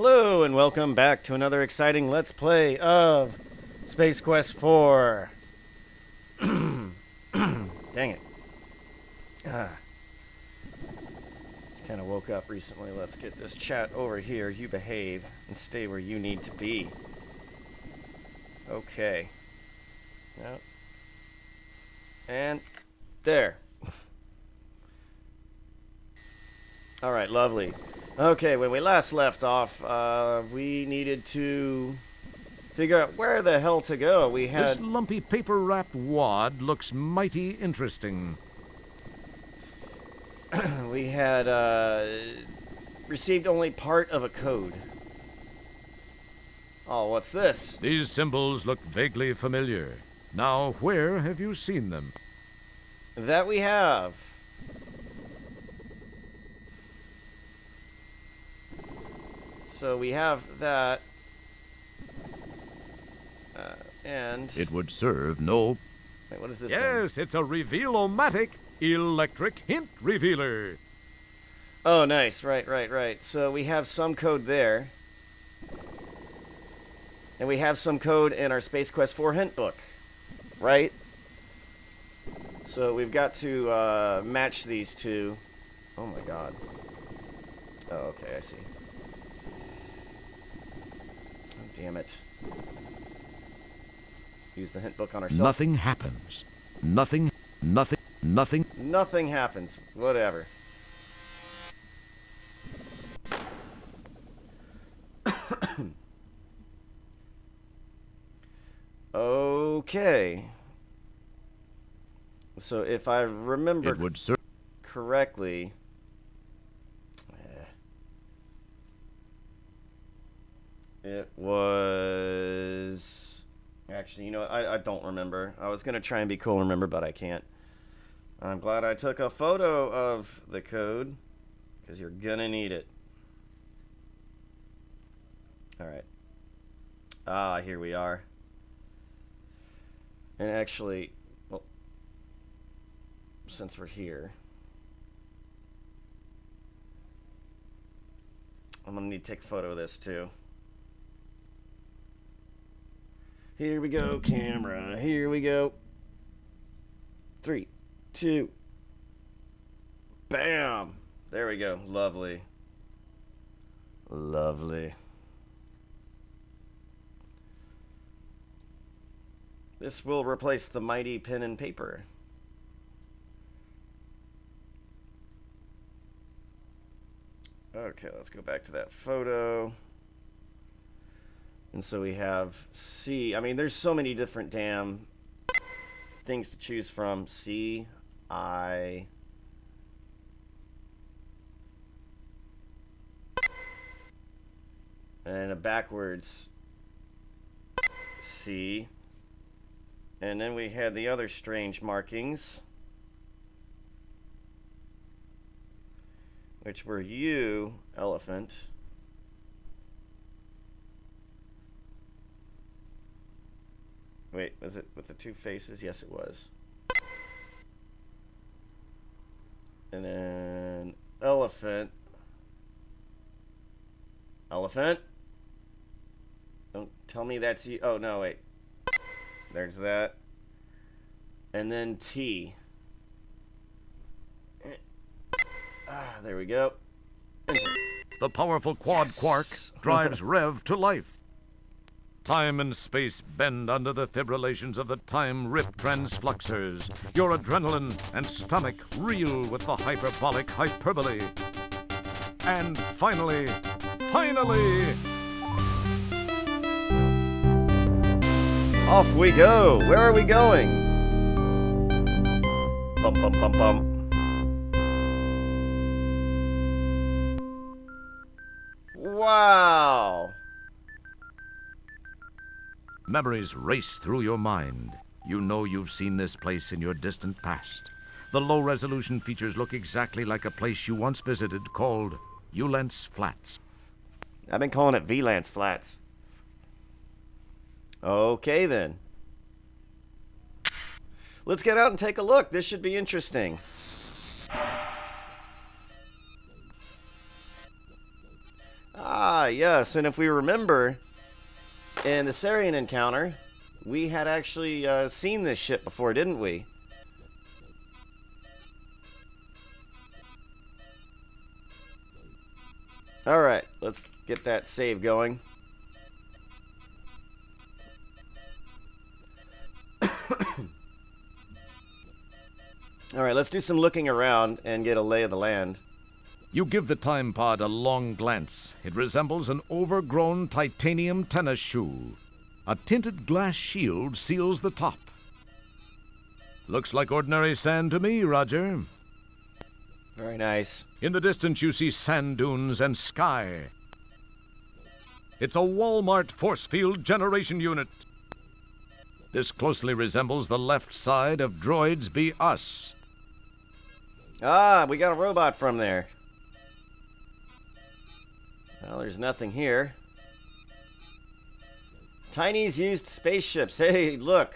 Hello and welcome back to another exciting Let's Play of Space Quest 4. Dang it. Just kind of woke up recently. Let's get this chat over here. You behave and stay where you need to be. Okay. Yep. And there. Alright, lovely. Okay, when we last left off, we needed to figure out where the hell to go. We had... This lumpy paper-wrapped wad looks mighty interesting. we had, received only part of a code. Oh, what's this? These symbols look vaguely familiar. Now, where have you seen them? That we have. So we have that, and... It would serve no... Wait, what is this Yes, thing? it's a reveal-o-matic electric hint revealer. Oh, nice. Right. So we have some code there. And we have some code in our Space Quest 4 hint book. Right? So we've got to match these two. Oh my god. Oh, okay, I see. Damn it. Use the hint book on ourselves. Nothing happens. Nothing. Nothing happens. Whatever. Okay. So if I remember It would serve... correctly... It was... Actually, you know what? I don't remember. I was going to try and be cool and remember, but I can't. I'm glad I took a photo of the code, because you're going to need it. Alright. Ah, here we are. And actually, well, since we're here, I'm going to need to take a photo of this, too. Here we go, camera. Here we go. 3, 2. Bam! There we go. Lovely. Lovely. This will replace the mighty pen and paper. Okay, let's go back to that photo. And so we have C. I mean, there's so many different damn things to choose from. C, I. And a backwards C. And then we had the other strange markings, which were U, elephant. Wait, was it with the two faces? Yes, it was. And then elephant. Elephant. Don't tell me that's you. Oh, no, wait. There's that. And then T. There we go. Enter. The powerful quad quark drives Rev to life. Time and space bend under the fibrillations of the time-rip transfluxers. Your adrenaline and stomach reel with the hyperbolic hyperbole. And finally... Off we go! Where are we going? Bum bum bum bum. Wow! Memories race through your mind. You know you've seen this place in your distant past. The low-resolution features look exactly like a place you once visited called Ulance Flats. I've been calling it V-Lance Flats. Okay, then. Let's get out and take a look. This should be interesting. Ah, yes, and if we remember, in the Sarian encounter, we had actually seen this ship before, didn't we? Alright, let's get that save going. Alright, let's do some looking around and get a lay of the land. You give the time pod a long glance. It resembles an overgrown titanium tennis shoe. A tinted glass shield seals the top. Looks like ordinary sand to me, Roger. Very nice. In the distance, you see sand dunes and sky. It's a Walmart force field generation unit. This closely resembles the left side of Droids Be Us. Ah, we got a robot from there. Well, there's nothing here. Tiny's used spaceships. Hey, look.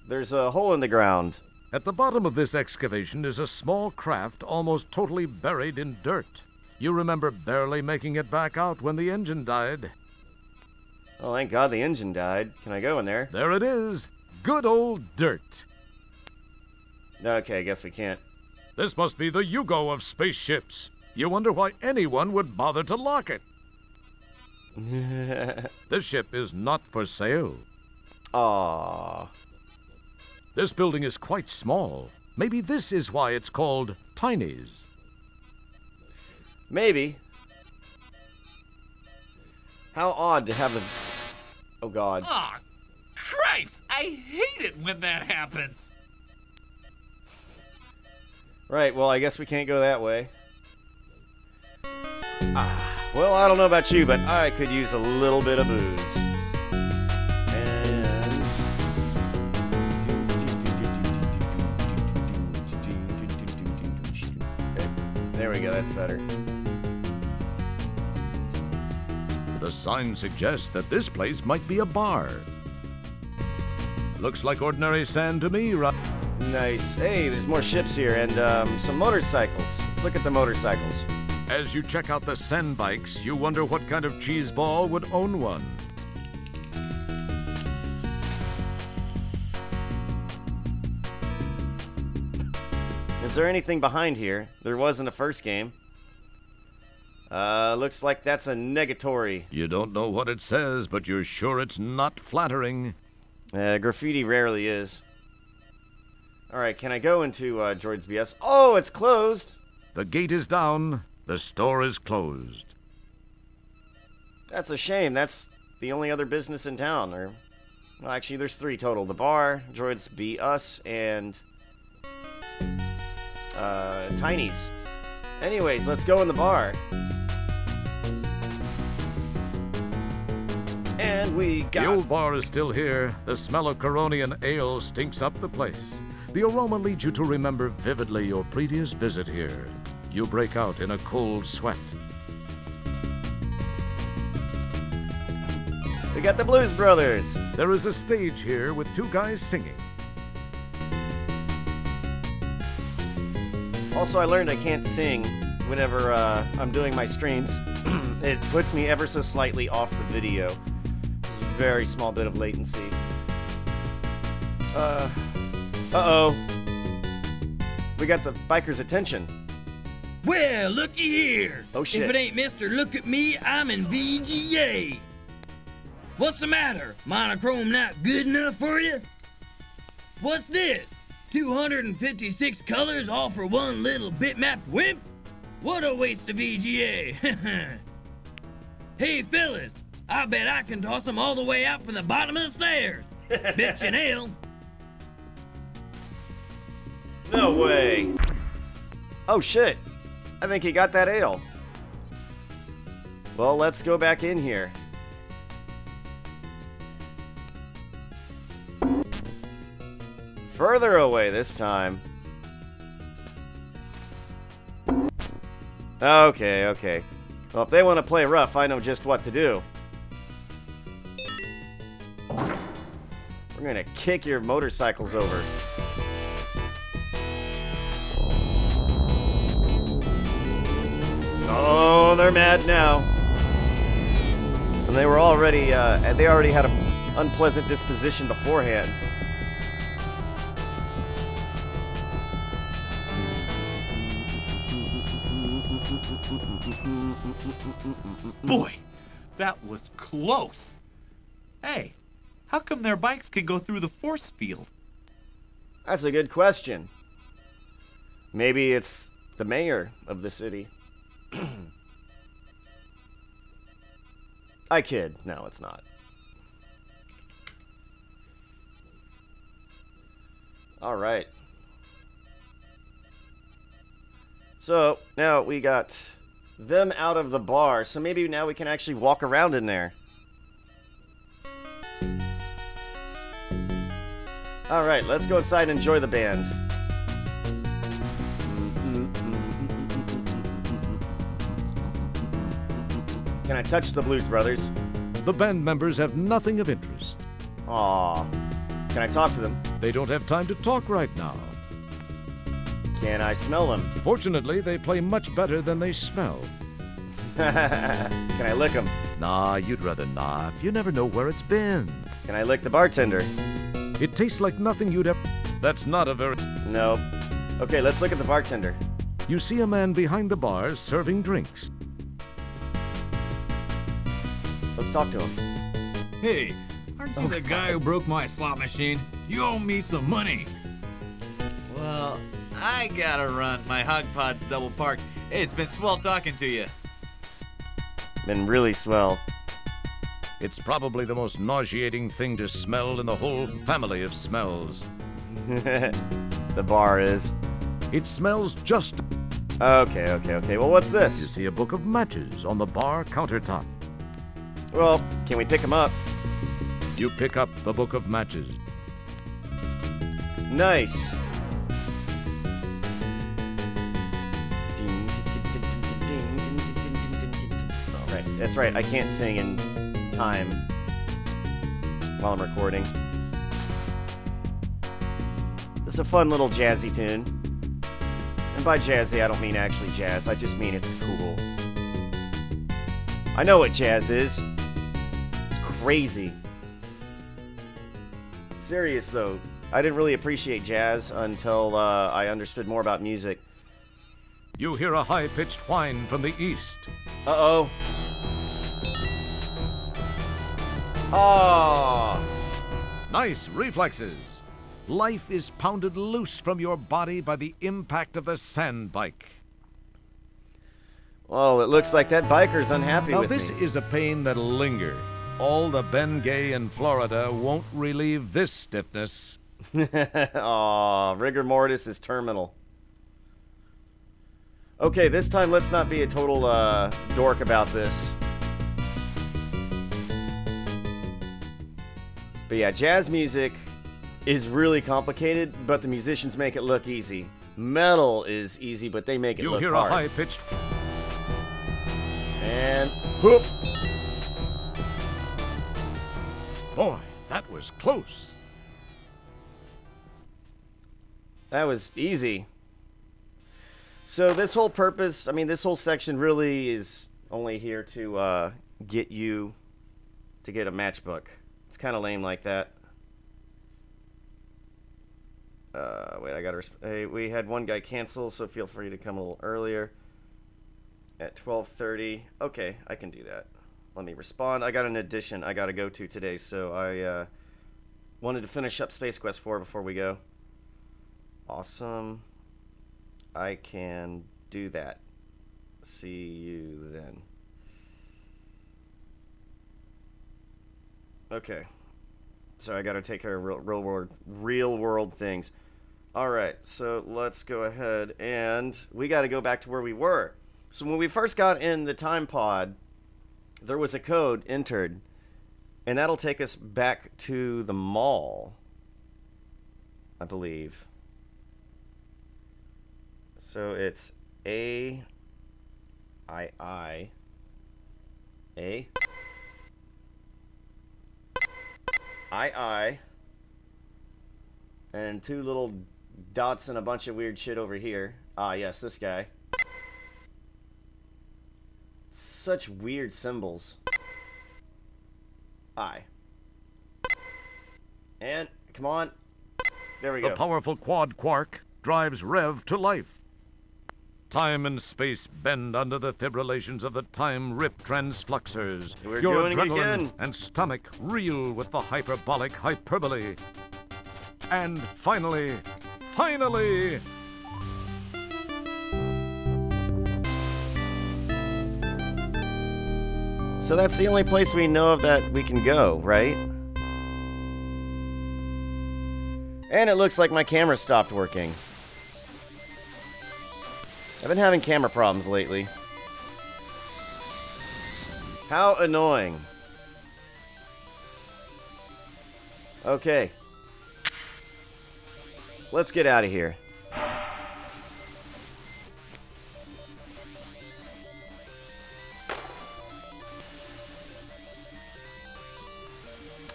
There's a hole in the ground. At the bottom of this excavation is a small craft almost totally buried in dirt. You remember barely making it back out when the engine died. Oh, thank God the engine died. Can I go in there? There it is. Good old dirt. Okay, I guess we can't. This must be the Yugo of spaceships. You wonder why anyone would bother to lock it. This ship is not for sale. Aww. This building is quite small. Maybe this is why it's called Tiny's. Maybe. How odd to have a... Oh, God. Aw, cripes! I hate it when that happens. Right, well, I guess we can't go that way. Well, I don't know about you, but I could use a little bit of booze. And... There we go, that's better. The sign suggests that this place might be a bar. Looks like ordinary sand to me, Rob. Nice. Hey, there's more ships here and some motorcycles. Let's look at the motorcycles. As you check out the sand bikes, you wonder what kind of cheeseball would own one. Is there anything behind here? There was in the first game. Looks like that's a negatory. You don't know what it says, but you're sure it's not flattering. Graffiti rarely is. Alright, can I go into Droids BS? Oh, it's closed! The gate is down. The store is closed. That's a shame. That's the only other business in town. Or, well, actually, there's 3 total. The bar, Droids Be Us, and Tiny's. Anyways, let's go in the bar. And we got... The old bar is still here. The smell of Coronian ale stinks up the place. The aroma leads you to remember vividly your previous visit here. You break out in a cold sweat. We got the Blues Brothers. There is a stage here with 2 guys singing. Also, I learned I can't sing whenever I'm doing my streams. It puts me ever so slightly off the video. It's a very small bit of latency. Uh-oh. We got the biker's attention. Well, looky here. Oh, shit. If it ain't Mr. Look at Me, I'm in VGA. What's the matter? Monochrome not good enough for you? What's this? 256 colors all for one little bitmap wimp? What a waste of VGA. Hey, fellas, I bet I can toss them all the way out from the bottom of the stairs. Bet you an ale. No way. Oh, shit. I think he got that ale. Well, let's go back in here. Further away this time. Okay, okay. Well, if they want to play rough, I know just what to do. We're gonna kick your motorcycles over. Oh, they're mad now. And they already had an unpleasant disposition beforehand. Boy, that was close. Hey, how come their bikes can go through the force field? That's a good question. Maybe it's the mayor of the city. I kid. No, it's not. All right. So, now we got them out of the bar, so maybe now we can actually walk around in there. All right, let's go inside and enjoy the band. Can I touch the Blues Brothers? The band members have nothing of interest. Aw. Can I talk to them? They don't have time to talk right now. Can I smell them? Fortunately, they play much better than they smell. Can I lick them? Nah, you'd rather not. You never know where it's been. Can I lick the bartender? It tastes like nothing you'd ever... That's not a very... No. Okay, let's look at the bartender. You see a man behind the bar serving drinks. Let's talk to him. Hey, aren't you the guy who broke my slot machine? You owe me some money. Well, I gotta run. My hog pod's double parked. Hey, it's been swell talking to you. Been really swell. It's probably the most nauseating thing to smell in the whole family of smells. The bar is. It smells just... Okay. Well, what's You this? see a book of matches on the bar countertop. Well, can we pick them up? You pick up the book of matches. Nice. Oh, right. That's right. I can't sing in time while I'm recording. This is a fun little jazzy tune. And by jazzy, I don't mean actually jazz. I just mean it's cool. I know what jazz is. It's crazy. Serious, though. I didn't really appreciate jazz until I understood more about music. You hear a high-pitched whine from the east. Uh-oh. Oh. Nice reflexes. Life is pounded loose from your body by the impact of the sand bike. Well, it looks like that biker's unhappy Now with this me. is a pain that'll linger. All the Bengay in Florida won't relieve this stiffness. Aw, rigor mortis is terminal. Okay, this time let's not be a total dork about this. But yeah, jazz music is really complicated, but the musicians make it look easy. Metal is easy, but they make it You look hear hard. a high-pitched... And whoop! Boy, that was close. That was easy. So this whole purpose, I mean, this whole section really is only here to get you to get a matchbook. It's kind of lame like that. Wait, I gotta... Hey, we had one guy cancel, so feel free to come a little earlier. At 12:30. Okay, I can do that. Let me respond. I got an audition I gotta go to today, so I wanted to finish up Space Quest 4 before we go. Awesome. I can do that. See you then. Okay. So I gotta take care of real world things. Alright, so let's go ahead and we gotta go back to where we were. So when we first got in the time pod, there was a code entered, and that'll take us back to the mall, I believe. So it's A and two little dots and a bunch of weird shit over here. Ah, yes, this guy. Such weird symbols. I. And, come on. There we The go. powerful quad quark drives Rev to life. Time and space bend under the fibrillations of the time rip transfluxers. We're Your doing it adrenaline again. and stomach reel with the hyperbolic hyperbole. And finally, So that's the only place we know of that we can go, right? And it looks like my camera stopped working. I've been having camera problems lately. How annoying. Okay. Let's get out of here.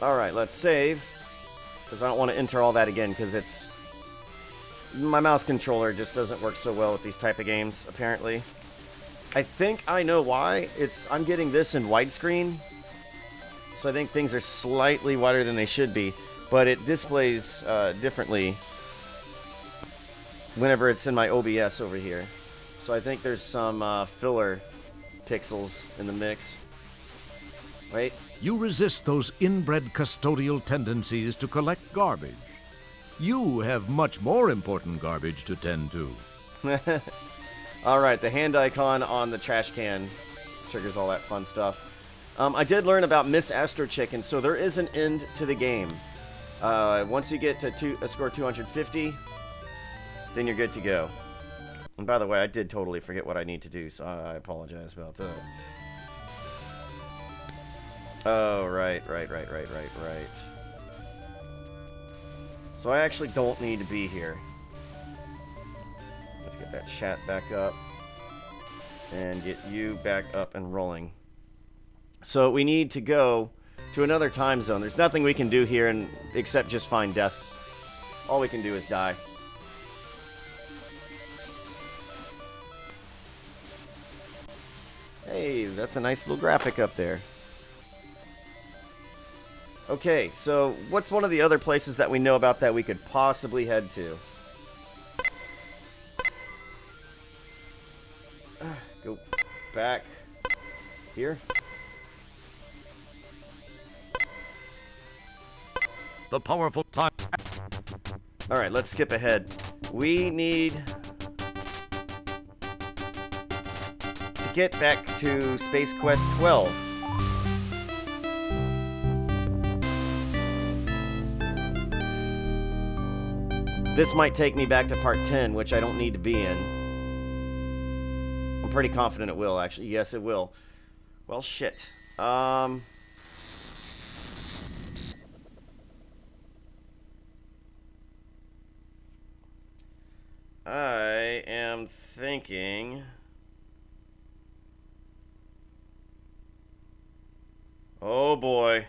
Alright, let's save. Because I don't want to enter all that again, because it's... My mouse controller just doesn't work so well with these type of games, apparently. I think I know why. I'm getting this in widescreen. So I think things are slightly wider than they should be. But it displays differently whenever it's in my OBS over here. So I think there's some filler pixels in the mix. Wait. you resist those inbred custodial tendencies to collect garbage. You have much more important garbage to tend to. Alright, the hand icon on the trash can triggers all that fun stuff. I did learn about Miss Astro Chicken, so there is an end to the game. Once you get to a score 250, then you're good to go. And by the way, I did totally forget what I need to do, so I apologize about that. Oh, right. So I actually don't need to be here. Let's get that chat back up. And get you back up and rolling. So we need to go to another time zone. There's nothing we can do here except just find death. All we can do is die. Hey, that's a nice little graphic up there. Okay, so what's one of the other places that we know about that we could possibly head to? Go back here. The powerful time. Alright, let's skip ahead. We need to get back to Space Quest 12. This might take me back to part 10, which I don't need to be in. I'm pretty confident it will, actually. Yes, it will. Well, shit. I am thinking... Oh, boy.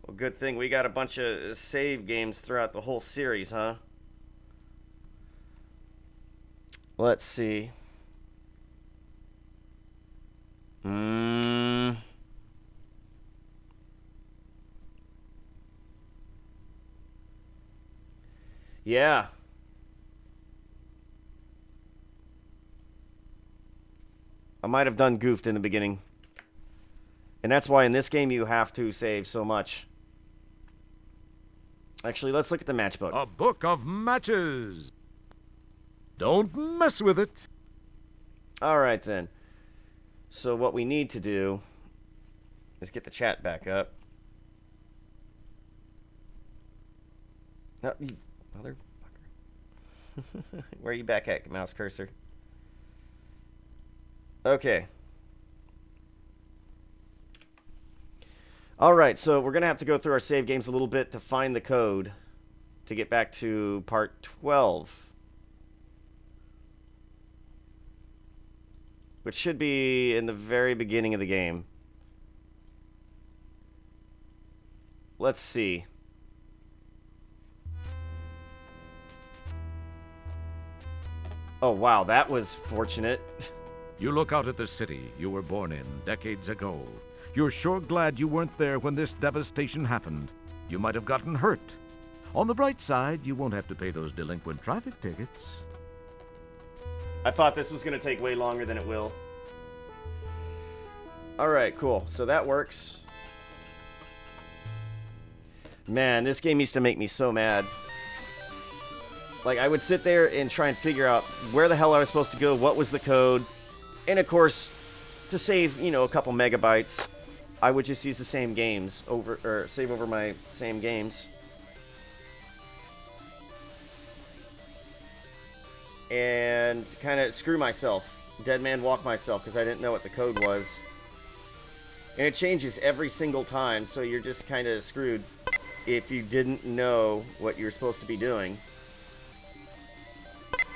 Well, good thing we got a bunch of save games throughout the whole series, huh? Let's see. Yeah. I might have done goofed in the beginning. And that's why in this game you have to save so much. Actually, let's look at the matchbook. A book of matches. Don't mess with it. Alright then. So what we need to do is get the chat back up. No, you motherfucker. Where are you back at, mouse cursor? Okay. Alright, so we're going to have to go through our save games a little bit to find the code to get back to part 12. Which should be in the very beginning of the game. Let's see. Oh, wow, that was fortunate. You look out at the city you were born in decades ago. You're sure glad you weren't there when this devastation happened. You might have gotten hurt. On the bright side, you won't have to pay those delinquent traffic tickets. I thought this was going to take way longer than it will. Alright, cool. So that works. Man, this game used to make me so mad. Like, I would sit there and try and figure out where the hell I was supposed to go, what was the code. And, of course, to save, you know, a couple megabytes, I would just use the same games over, or save over my same games. And kind of screw myself. Dead man walk myself because I didn't know what the code was. And it changes every single time, so you're just kind of screwed if you didn't know what you're supposed to be doing.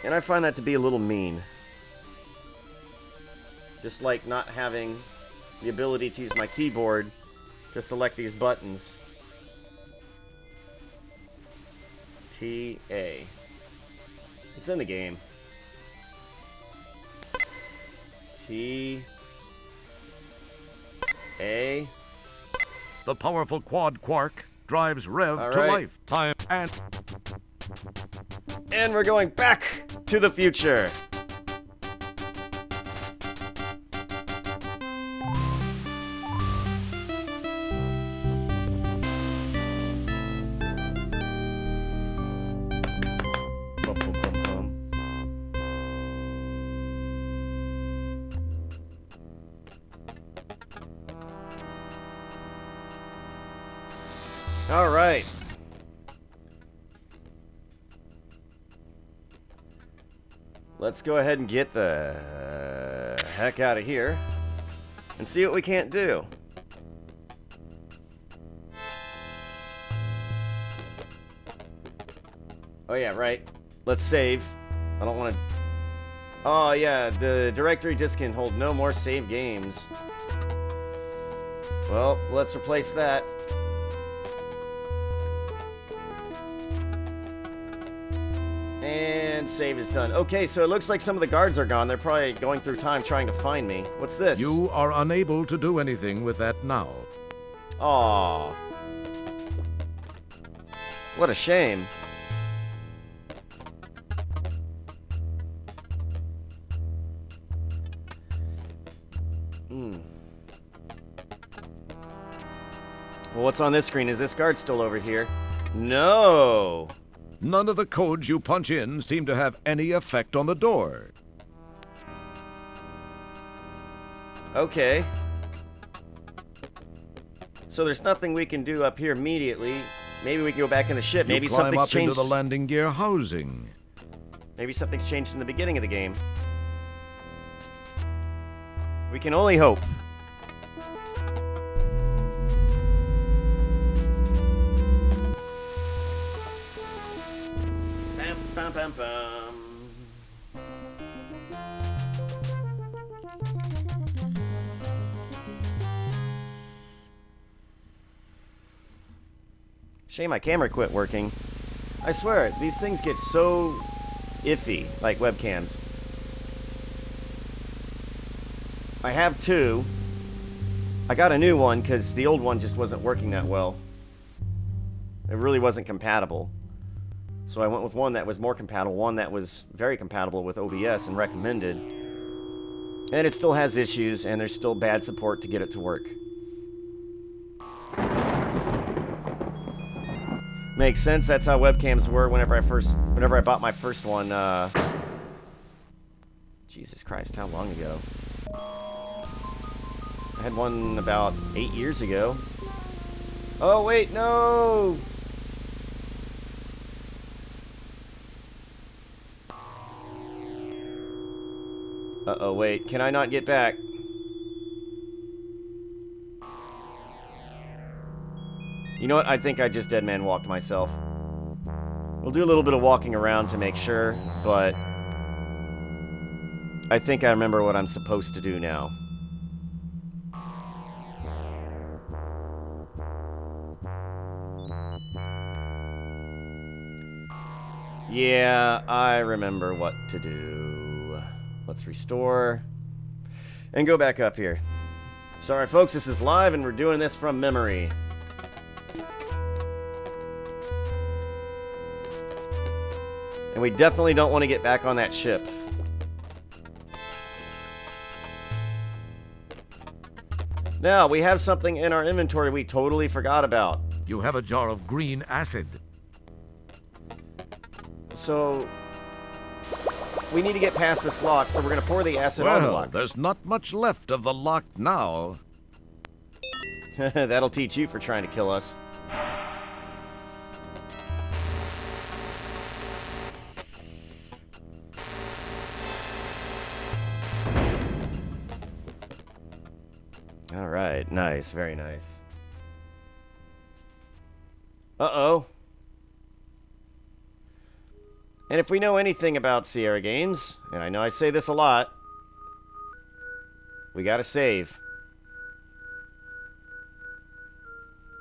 And I find that to be a little mean. Just like not having the ability to use my keyboard to select these buttons. T-A. It's in the game. T-A. The powerful quad quark drives Rev All to right. life. Time and... And we're going back to the future. Bum, bum, bum, bum. All right. Let's go ahead and get the heck out of here and see what we can't do. Oh yeah, right. Let's save. I don't want to... Oh yeah, the directory disk can hold no more save games. Well, let's replace that. And save is done. Okay, so it looks like some of the guards are gone. They're probably going through time trying to find me. What's this? You are unable to do anything with that now. Aww. What a shame. Well, what's on this screen? Is this guard still over here? No. None of the codes you punch in seem to have any effect on the door. Okay. So there's nothing we can do up here immediately. Maybe we can go back in the ship. Maybe you climb something's up changed. into the landing gear housing. Maybe something's changed in the beginning of the game. We can only hope. Bam, bam, bam, bam. Shame my camera quit working. I swear, these things get so iffy, like webcams. I have two. I got a new one because the old one just wasn't working that well. It really wasn't compatible. So I went with one that was more compatible, one that was very compatible with OBS and recommended. And it still has issues, and there's still bad support to get it to work. Makes sense. That's how webcams were whenever I bought my first one. Jesus Christ, how long ago? I had one about 8 years ago. Oh wait, no! Uh-oh, wait. Can I not get back? You know what? I think I just dead man walked myself. We'll do a little bit of walking around to make sure, but I think I remember what I'm supposed to do now. Yeah, I remember what to do. Let's restore. and go back up here. Sorry, folks, this is live, and we're doing this from memory. And we definitely don't want to get back on that ship. Now, we have something in our inventory we totally forgot about. You have a jar of green acid. So, we need to get past this lock, so we're going to pour the acid on the Well, lock. there's not much left of the lock now. That'll teach you for trying to kill us. Alright, nice, very nice. Uh-oh. And if we know anything about Sierra Games, and I know I say this a lot, we gotta save.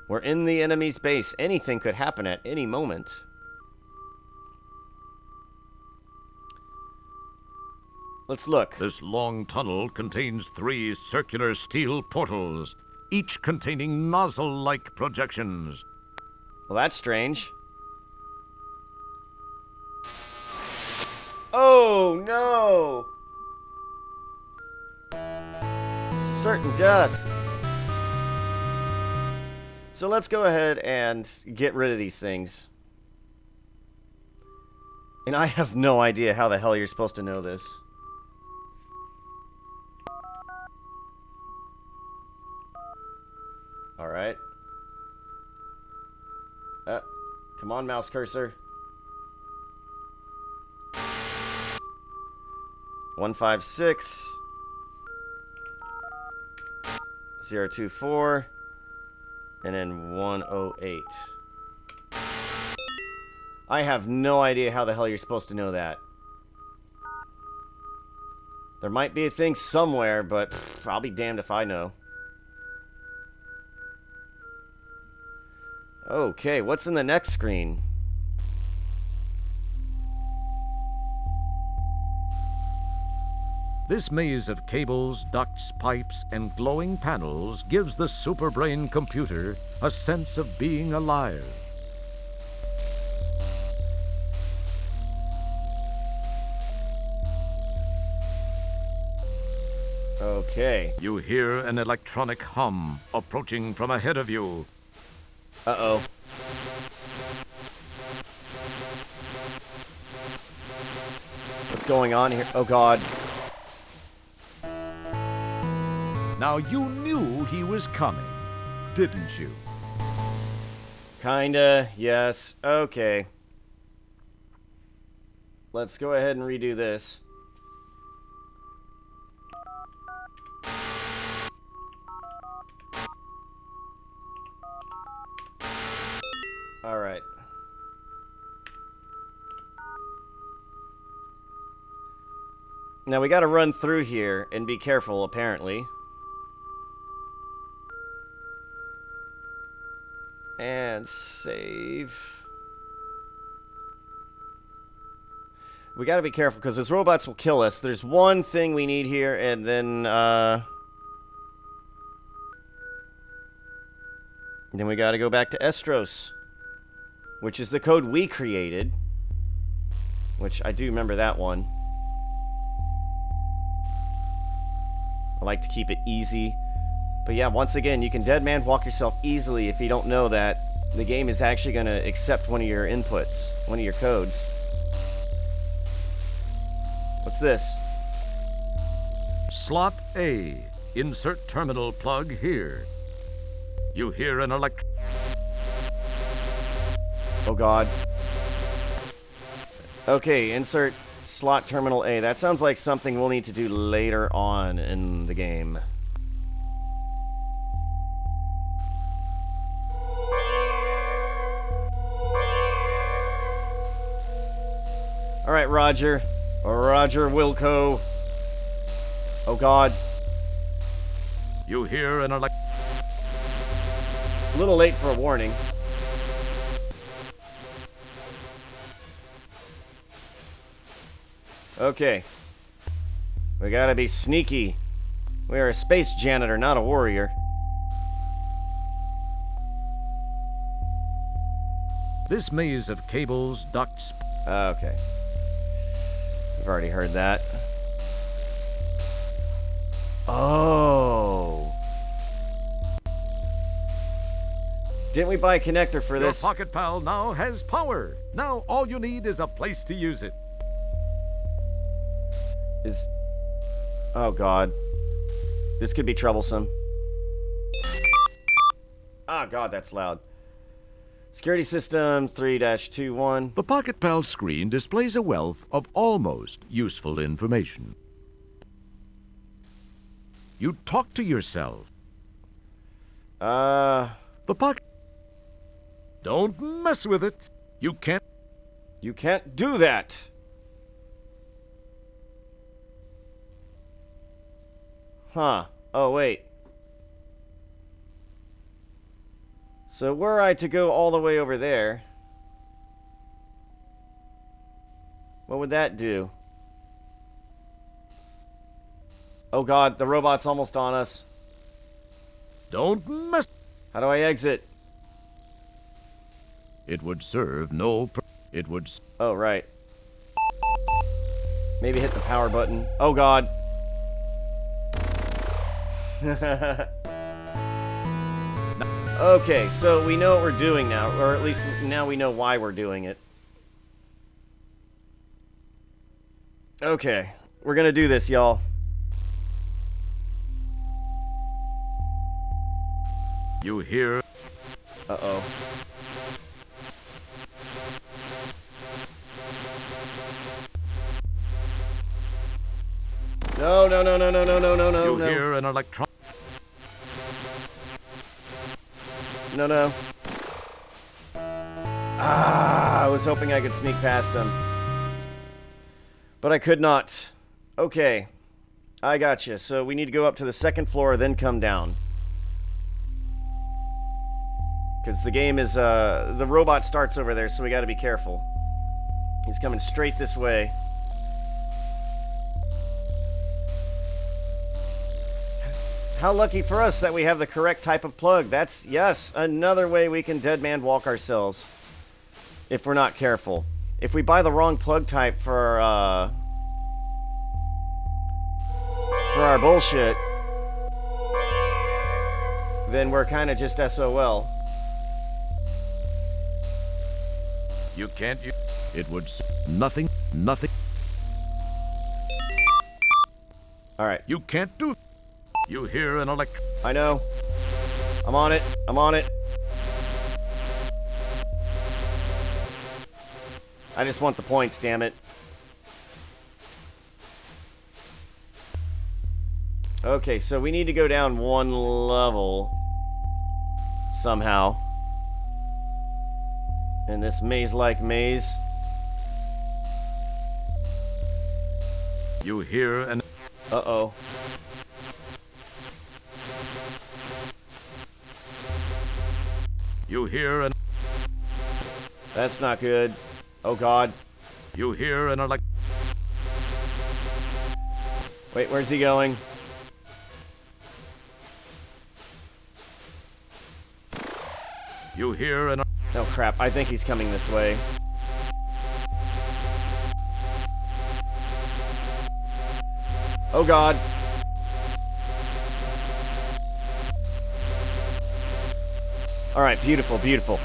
We're in the enemy's base. Anything could happen at any moment. Let's look. This long tunnel contains 3 circular steel portals, each containing nozzle-like projections. Well, that's strange. Oh, no! Certain death. So let's go ahead and get rid of these things. And I have no idea how the hell you're supposed to know this. Alright. Come on, mouse cursor. 156 024 and then 108. I have no idea how the hell you're supposed to know that. There might be a thing somewhere, but I'll be damned if I know. Okay, what's in the next screen? This maze of cables, ducts, pipes, and glowing panels gives the superbrain computer a sense of being alive. Okay. You hear an electronic hum approaching from ahead of you. Uh-oh. What's going on here? Oh, God. Now you knew he was coming, didn't you? Kinda, yes. Okay. Let's go ahead and redo this. Alright. Now we gotta run through here and be careful, apparently. And save. We gotta be careful because those robots will kill us. There's one thing we need here, and then we gotta go back to Estros, which is the code we created. Which I do remember that one. I like to keep it easy. But yeah, once again, you can dead man walk yourself easily if you don't know that the game is actually going to accept one of your inputs, one of your codes. What's this? Slot A. Insert terminal plug here. You hear an Oh, God. Okay, insert slot terminal A. That sounds like something we'll need to do later on in the game. Alright, Roger. Roger Wilco. Oh, God. You hear an A little late for a warning. Okay. We gotta be sneaky. We are a space janitor, not a warrior. This maze of cables, ducts, Okay. We've already heard that. Oh. Didn't we buy a connector for your this? pocket pal now has power. Now all you need is a place to use it. Oh god. This could be troublesome. Ah, god, that's loud. Security system 3-21. The pocket pal screen displays a wealth of almost useful information. You talk to yourself. The pocket... Don't mess with it. You can't... You can't do that. Huh. Oh, wait. So were I to go all the way over there, what would that do? Oh god, the robot's almost on us. Don't mess... How do I exit? It would serve no... It would... Oh, right. Maybe hit the power button. Oh god. Okay, so we know what we're doing now, or at least now we know why we're doing it. Okay, we're gonna do this, y'all. You hear... Uh-oh. No, no, no, no, no, no, no, no, no, You no. hear an electron... No, no. Ah, I was hoping I could sneak past him. But I could not. Okay. I gotcha. So we need to go up to the second floor, then come down. Because the game is, the robot starts over there, so we gotta be careful. He's coming straight this way. How lucky for us that we have the correct type of plug. That's, yes, another way we can dead man walk ourselves. If we're not careful. If we buy the wrong plug type for our bullshit, then we're kind of just SOL. You can't... It would... Nothing... Nothing... Alright. You can't do... You hear an I know. I'm on it. I'm on it. I just want the points, damn it. Okay, so we need to go down one level. Somehow. In this maze-like maze. You hear an... Uh-oh. You hear an... That's not good. Oh, God. You hear an Wait, where's he going? You hear an... Oh, crap. I think he's coming this way. Oh, God. Alright, beautiful, beautiful.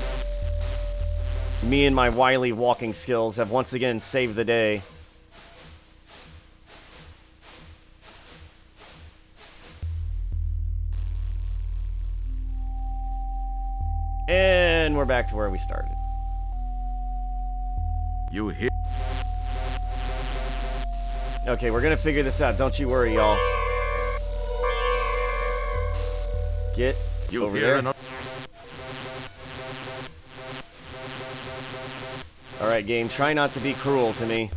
Me and my wily walking skills have once again saved the day. And we're back to where we started. You hear... Okay, we're gonna figure this out. Don't you worry, y'all. Get You over hear there. an... Alright, game, try not to be cruel to me.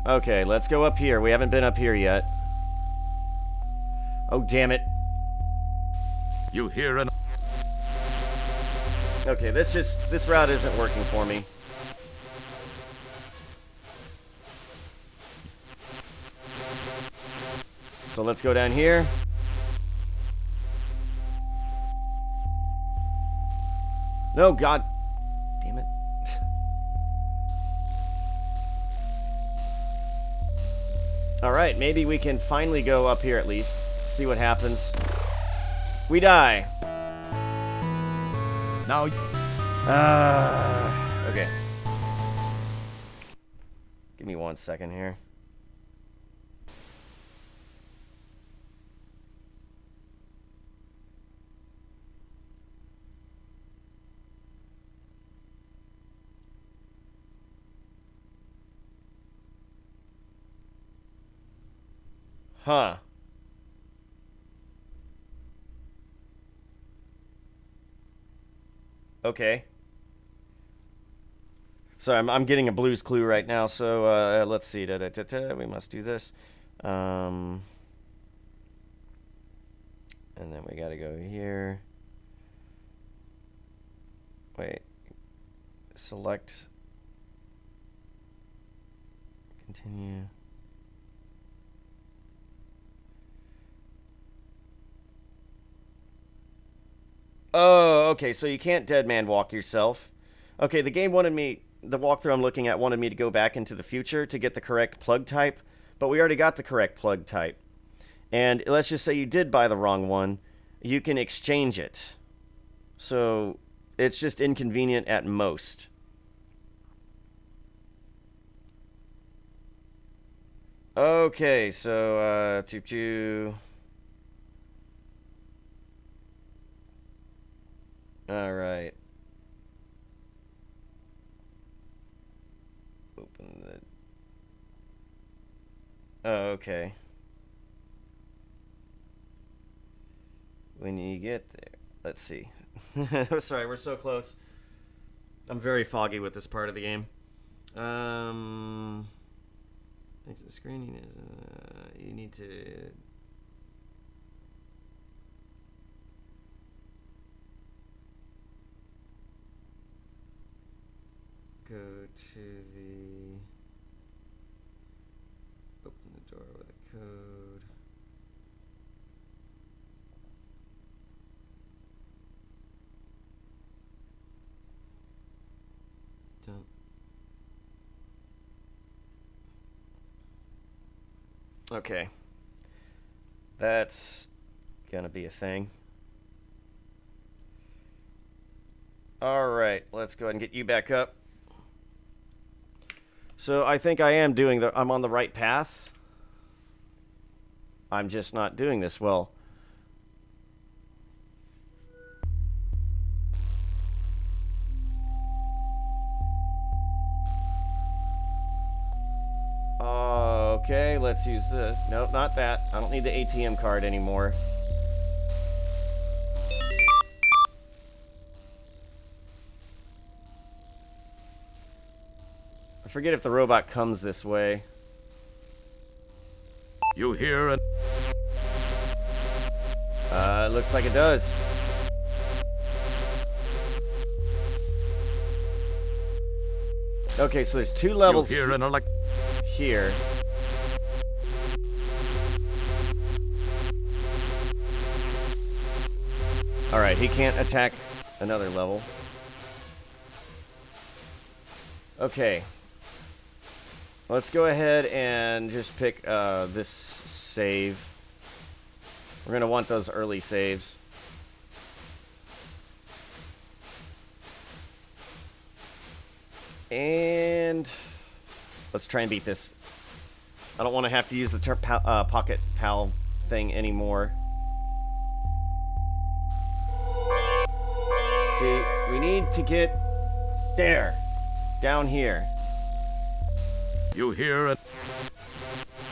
Okay, let's go up here. We haven't been up here yet. Oh, damn it. You hear an... Okay, this route isn't working for me. So let's go down here. No, God. Damn it. Alright, maybe we can finally go up here at least. See what happens. We die. Now, Okay. Give me 1 second here. Huh. Okay. So I'm getting a Blue's Clue right now. So let's see. We must do this. And then we gotta go here. Wait. Select. Continue. Oh, okay, so you can't dead man walk yourself. Okay, the game wanted me, the walkthrough I'm looking at wanted me to go back into the future to get the correct plug type, but we already got the correct plug type. And let's just say you did buy the wrong one, you can exchange it. So it's just inconvenient at most. Okay, so, Alright. Open the... Oh, okay. When you get there... Let's see. Sorry, we're so close. I'm very foggy with this part of the game. Exit screening is... you need to... Go to the... Open the door with a code. Done. Okay. That's gonna be a thing. Alright, let's go ahead and get you back up. So I think I am doing I'm on the right path. I'm just not doing this well. Okay, let's use this. Nope, not that. I don't need the ATM card anymore. I forget if the robot comes this way. you hear an... It looks like it does. Okay, so there's 2 levels You hear an here. Alright, he can't attack another level. Okay. Let's go ahead and just pick this save. We're going to want those early saves. And let's try and beat this. I don't want to have to use the pocket pal thing anymore. See, we need to get there. Down here. You hear an...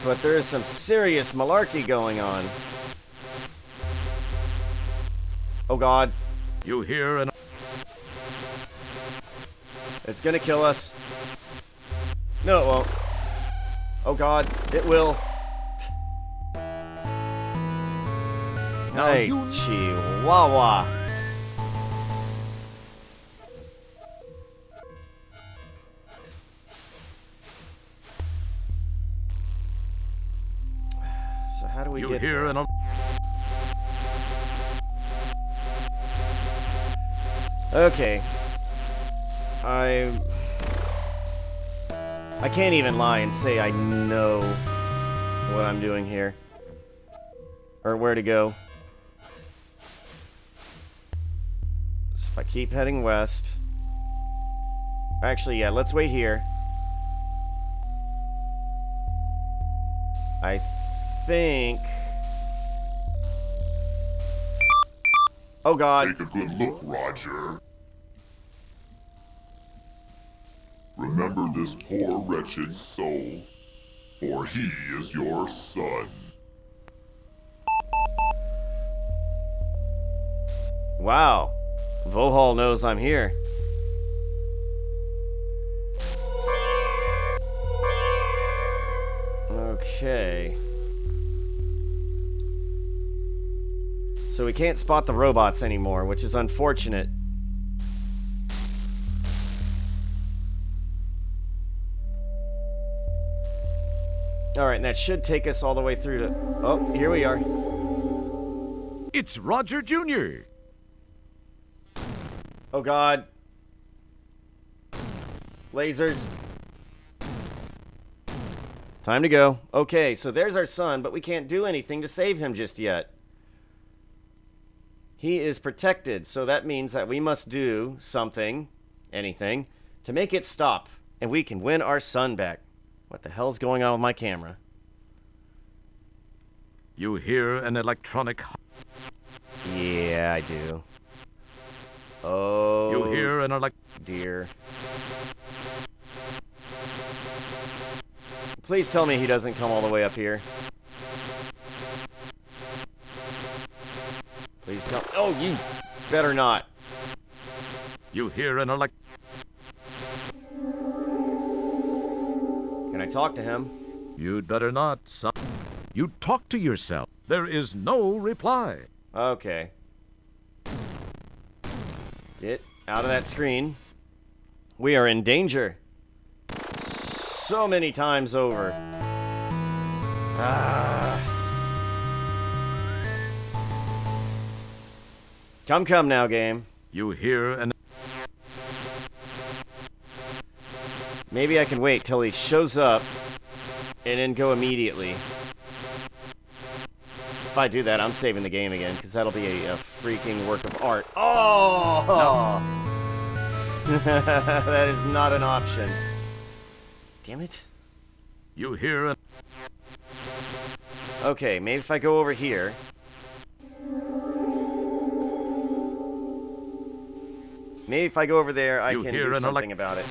But there is some serious malarkey going on. Oh God. You hear an... It's gonna kill us. No, it won't. Oh God, it will. Hey, Chihuahua. So How do we You get hear there? an Okay. I can't even lie and say I know what I'm doing here. Or where to go. So if I keep heading west... Actually, yeah, let's wait here. I think... Oh God. Take a good look, Roger. Remember this poor wretched soul, for he is your son. Wow. Vohal knows I'm here. Okay. So we can't spot the robots anymore, which is unfortunate. Alright, and that should take us all the way through to... Oh, here we are. It's Roger Jr. Oh God. Lasers. Time to go. Okay, so there's our son, but we can't do anything to save him just yet. He is protected, so that means that we must do something, anything, to make it stop, and we can win our son back. What the hell's going on with my camera? You hear an electronic... Yeah, I do. Oh, You hear an dear. Please tell me he doesn't come all the way up here. Please tell... Oh, you better not. You hear an Can I talk to him? You'd better not, son. You talk to yourself. There is no reply. Okay. Get out of that screen. We are in danger. So many times over. Come now, game. You hear an... Maybe I can wait till he shows up and then go immediately. If I do that, I'm saving the game again, because that'll be a freaking work of art. Oh! No. That is not an option. Damn it. You hear an... Okay, maybe if I go over here. Maybe if I go over there, I You can hear do an something about it.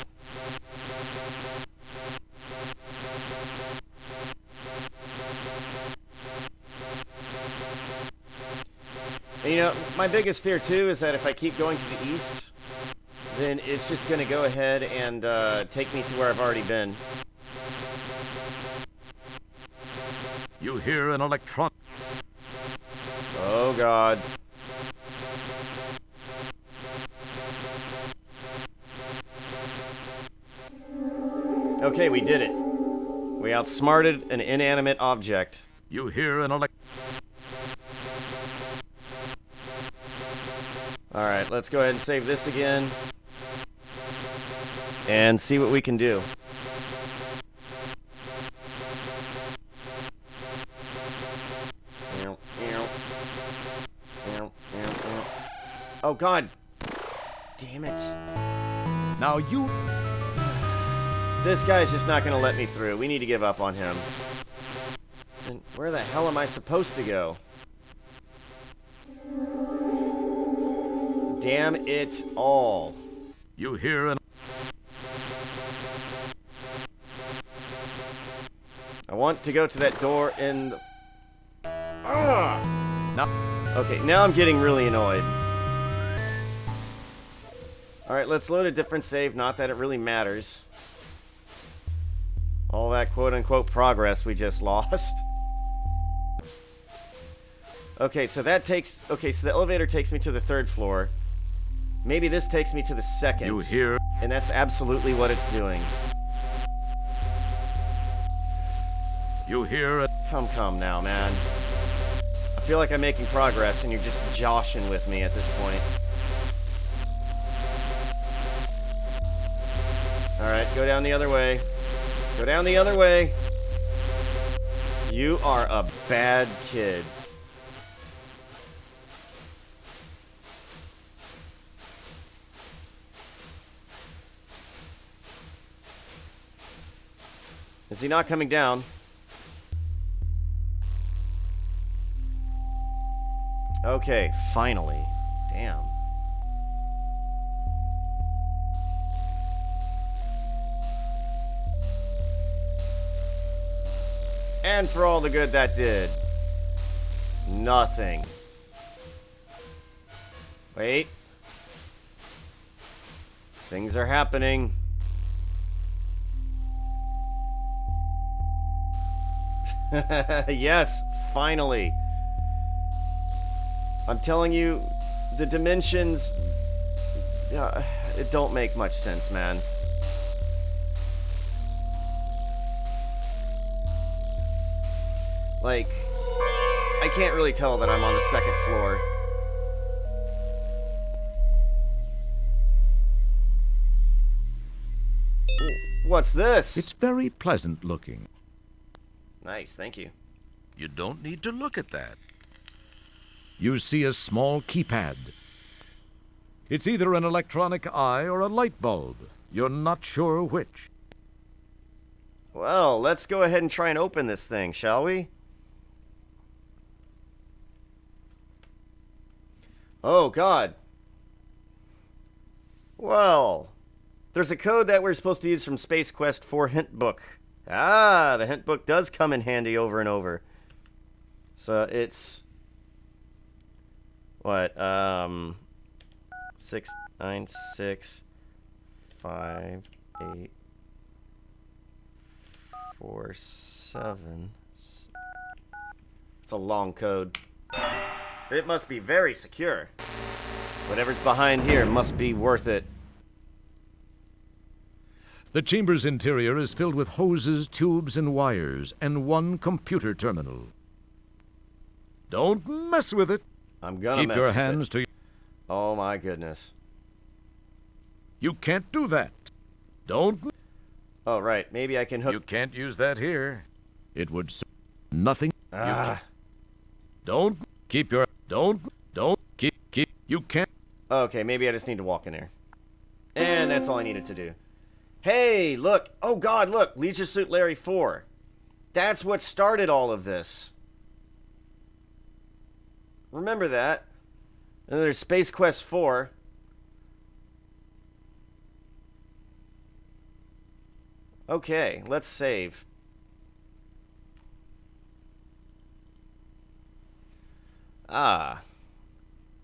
And, you know, my biggest fear, too, is that if I keep going to the east, then it's just going to go ahead and take me to where I've already been. You hear an electron... Oh, God. Okay, we did it. We outsmarted an inanimate object. You hear an Alright, let's go ahead and save this again. And see what we can do. Oh, God. Damn it. Now you... This guy's just not going to let me through. We need to give up on him. And where the hell am I supposed to go? Damn it all. You hear an... I want to go to that door in the... Now... Okay, now I'm getting really annoyed. Alright, let's load a different save, not that it really matters. All that quote-unquote progress we just lost. Okay, so that takes... Okay, so the elevator takes me to the 3rd floor. Maybe this takes me to the 2nd. You hear... And that's absolutely what it's doing. You hear a... Come now, man. feel like I'm making progress, and you're just joshing with me at this point. Alright, go down the other way. Go down the other way. You are a bad kid. Is he not coming down? Okay, finally. Damn. And for all the good that did. Nothing. Wait. Things are happening. Yes, finally. I'm telling you, the dimensions, it don't make much sense, man. Like, I can't really tell that I'm on the second floor. What's this? It's very pleasant looking. Nice, thank you. You don't need to look at that. You see a small keypad. It's either an electronic eye or a light bulb. You're not sure which. Well, let's go ahead and try and open this thing, shall we? Oh, God. Well, there's a code that we're supposed to use from Space Quest 4 hint book. Ah, the hint book does come in handy over and over. So it's... What? 6, 9, 6, 5, 8, 4, 7. It's a long code. It must be very secure. Whatever's behind here must be worth it. The chamber's interior is filled with hoses, tubes, and wires, and one computer terminal. Don't mess with it. I'm gonna Keep mess your with hands it. to... Oh my goodness. You can't do that. Don't... Oh, right. Maybe I can hook... You can't use that here. It would... Nothing... Ah. Don't... Keep your... Don't... Keep... You can't... Okay, maybe I just need to walk in there. And that's all I needed to do. Hey, look. Oh, God, look. Leisure Suit Larry 4. That's what started all of this. Remember that. And there's Space Quest 4. Okay, let's save. Ah.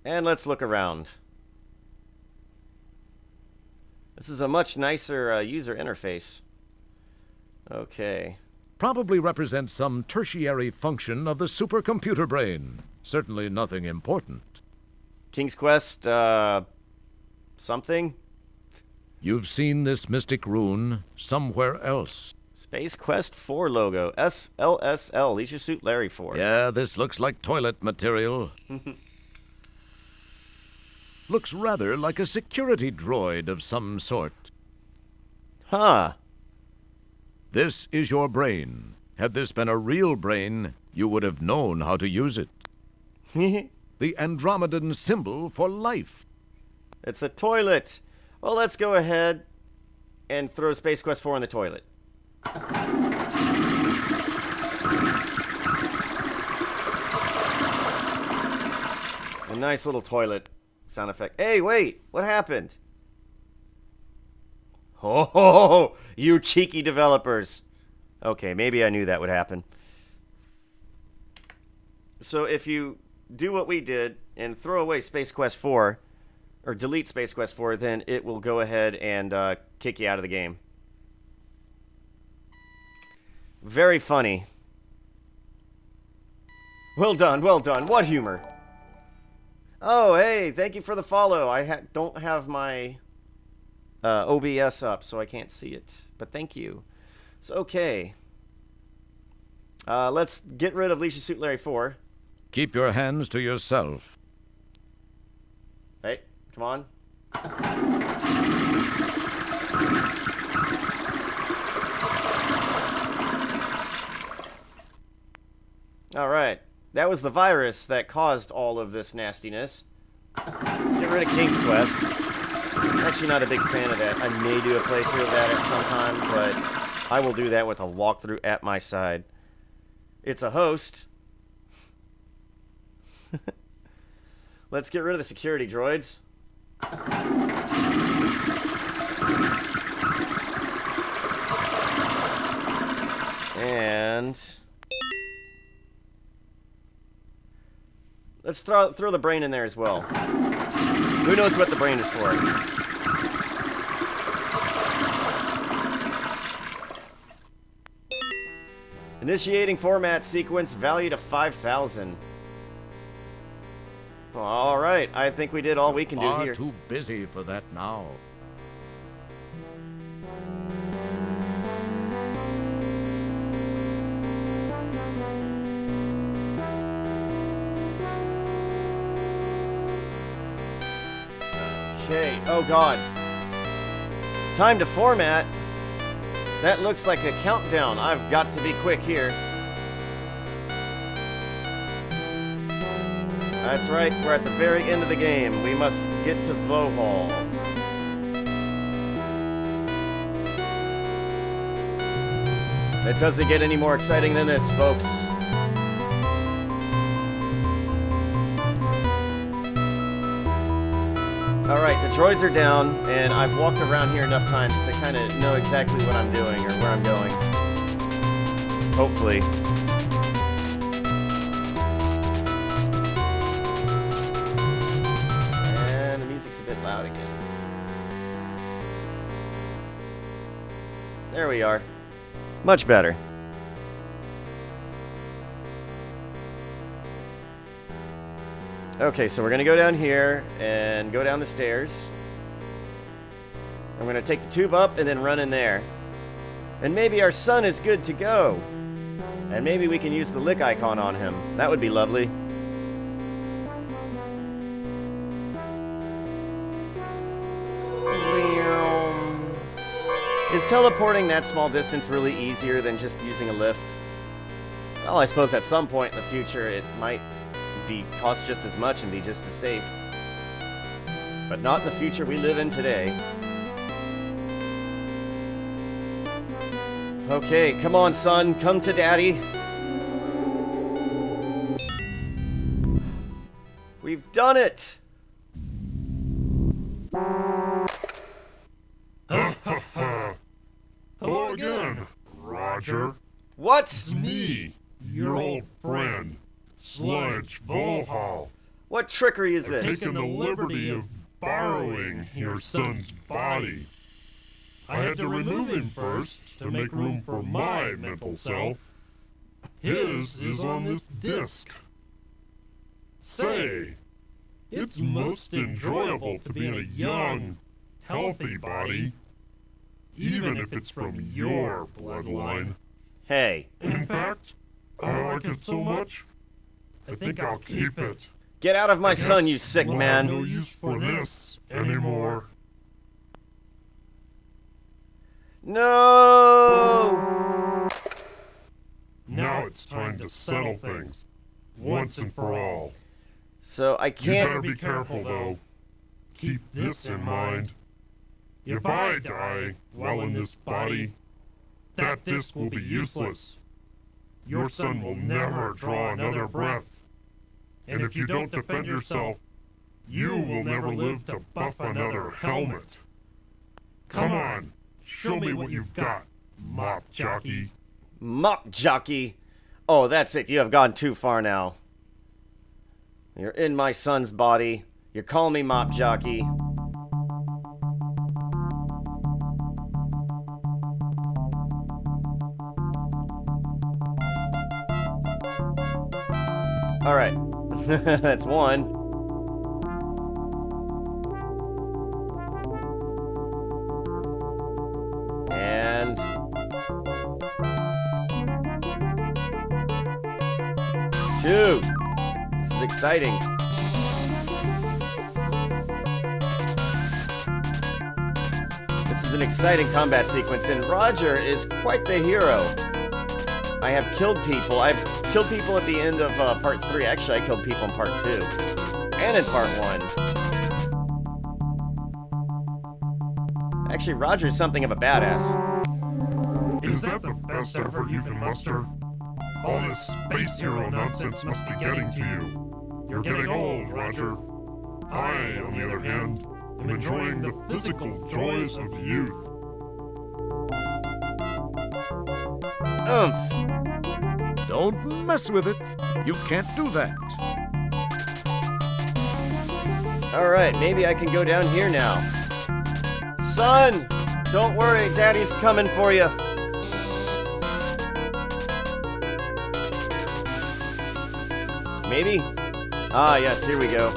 And let's look around. This is a much nicer user interface. Okay. Probably represents some tertiary function of the supercomputer brain. Certainly nothing important. King's Quest, something? You've seen this mystic rune somewhere else. Space Quest 4 logo. SLSL, Leisure Suit Larry 4. Yeah, this looks like toilet material. Looks rather like a security droid of some sort. Huh. This is your brain. Had this been a real brain, you would have known how to use it. The Andromedan symbol for life. It's a toilet. Well, let's go ahead and throw Space Quest 4 in the toilet. A nice little toilet sound effect. Hey, wait! What happened? Oh, you cheeky developers. Okay, maybe I knew that would happen. So if you do what we did and throw away Space Quest 4, or delete Space Quest 4, then it will go ahead and kick you out of the game. Very funny. Well done, well done. What humor. Oh, hey, thank you for the follow. I don't have my OBS up, so I can't see it. But thank you. So, okay. Let's get rid of Leisure Suit Larry 4. Keep your hands to yourself. Hey, come on. All right. That was the virus that caused all of this nastiness. Let's get rid of King's Quest. I'm actually not a big fan of that. I may do a playthrough of that at some time, but I will do that with a walkthrough at my side. It's a host. Let's get rid of the security droids. And let's throw the brain in there as well. Who knows what the brain is for? Initiating format sequence valued to 5,000. All right, I think we did all we can do Far here. too busy for that now. Okay, oh god. Time to format. That looks like a countdown. I've got to be quick here. That's right, we're at the very end of the game. We must get to Vohall. It doesn't get any more exciting than this, folks. Alright, the droids are down, and I've walked around here enough times to kind of know exactly what I'm doing or where I'm going. Hopefully. And the music's a bit loud again. There we are. Much better. Okay, so we're going to go down here and go down the stairs. I'm going to take the tube up and then run in there. And maybe our son is good to go. And maybe we can use the lick icon on him. That would be lovely. Is teleporting that small distance really easier than just using a lift? Well, I suppose at some point in the future it might cost just as much and be just as safe. But not in the future we live in today. Okay, come on, son. Come to daddy. We've done it! Hello again, Roger. What? It's me, your old friend, Sludge Volhall. What trickery is I've this? taken the liberty of borrowing your son's body. I had to remove him first to make room for my mental self. His is on this disc. Say, it's most enjoyable to be in a young, healthy body, even if it's from your bloodline. Hey, In fact, I like it so much, I think I'll keep it. get out of my son, you Guess sick we'll man. have no use for this anymore. No! Now it's time to settle things, once and for all. So I You can't... better be careful, though. Keep this in mind. If I die while in this body, that disc will be useless. Your son will never draw another breath. And if you don't defend yourself, you will never live to buff another helmet. Come on, show me what you've got, mop jockey. Mop jockey. Oh, that's it. You have gone too far now. You're in my son's body. You call me mop jockey. All right. That's one. And two. exciting. This is an exciting combat sequence, and Roger is quite the hero. I have killed people. I've killed people at the end of part 3. Actually, I killed people in part 2. And in part 1. Actually, Roger's something of a badass. Is that the best effort you can muster? All this space hero nonsense must be getting to you. You're getting old, Roger. I, on the other hand, am enjoying the physical joys of youth. Oomph. Don't mess with it. You can't do that. Alright, maybe I can go down here now. Son! Don't worry, Daddy's coming for you. Maybe? Ah, yes, here we go.